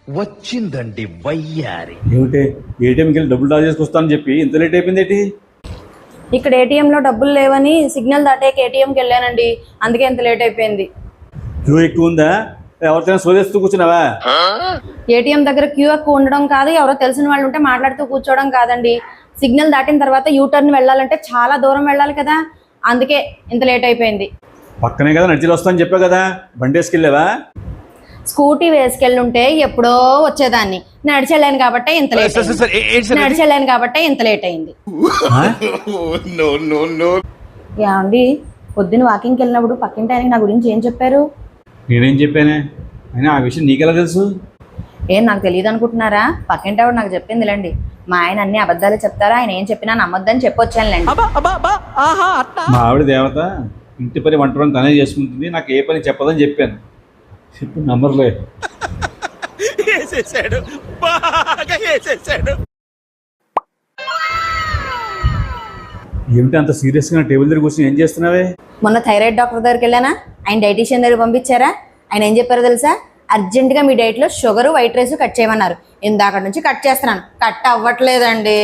వచ్చిందండి వయ్యారి. ఏమిటి ఏటీఎంకి వెళ్ళి డబ్బులు డ్రా చేసుకొస్తానని చెప్పి ఇంత లేట్ అయిపోయింది ఏంటి? ఇక్కడ ఏటీఎంలో డబ్బులు లేవని సిగ్నల్ దాటాక ఏటీఎంకి వెళ్ళానండి, అందుకే ఎంత లేట్ అయిపోయింది. క్యూ ఎక్కువ ఉందా? ఎవరితోనే సోదేస్తూ కూర్చున్నావా? ఏటీఎం దగ్గర క్యూ ఎక్కువ ఉండడం కాదు, ఎవరో తెలిసిన వాళ్ళు ఉంటే మాట్లాడుతూ కూర్చోవడం కాదండి. సిగ్నల్ దాటిన తర్వాత యూటర్న్ వెళ్ళాలంటే చాలా దూరం వెళ్ళాలి కదా, అందుకే ఇంత లేట్ అయిపోయింది. పక్కనే కదా నడిచి వస్తానని చెప్పా కదా, బండి వేసుకెళ్ళావా? స్కూటీ వేసుకెళ్ళుంటే ఎప్పుడో వచ్చేదాన్ని, నడిచెళ్ళాను కాబట్టి ఇంత లేట్ అయింది. నడిచెళ్ళాను కాబట్టి ఇంత లేట్ అయింది. ఏమండి, పొద్దున్న వాకింగ్కి వెళ్ళినప్పుడు పక్కింటి ఆయనకి నా గురించి ఏం చెప్పారు? నేనేం చెప్పానే? అయినా ఆ విషయం నీకెలా తెలుసు? ఏం నాకు తెలియదు అనుకుంటున్నారా? పక్కింటి ఆవిడ నాకు చెప్పిందిలేండి. మా ఆయన అన్ని అబద్ధాలు చెప్తారా, ఆయన ఏం చెప్పినా నమ్మొద్దని చెప్పొచ్చానులేండి. మా ఆవిడ దేవత, ఇంటి పని వంట పని తనే చేసుకుంటుంది, నాకు ఏ పని చెప్పదని చెప్పాను. చెప్పు నంబర్లే. ఏమిటి అంత సీరియస్గా టేబుల్ దగ్గర కూర్చొని ఏం చేస్తున్నావే? మొన్న థైరాయిడ్ డాక్టర్ దగ్గరికి వెళ్ళానా, ఆయన డైటీషియన్ దగ్గర పంపించారా? ఆయన ఏం చెప్పారో తెలుసా? అర్జెంటుగా మీ డైట్లో షుగరు వైట్ రైస్ కట్ చేయమన్నారు. ఇందాక నుంచి కట్ చేస్తున్నాను, కట్ అవ్వట్లేదండి.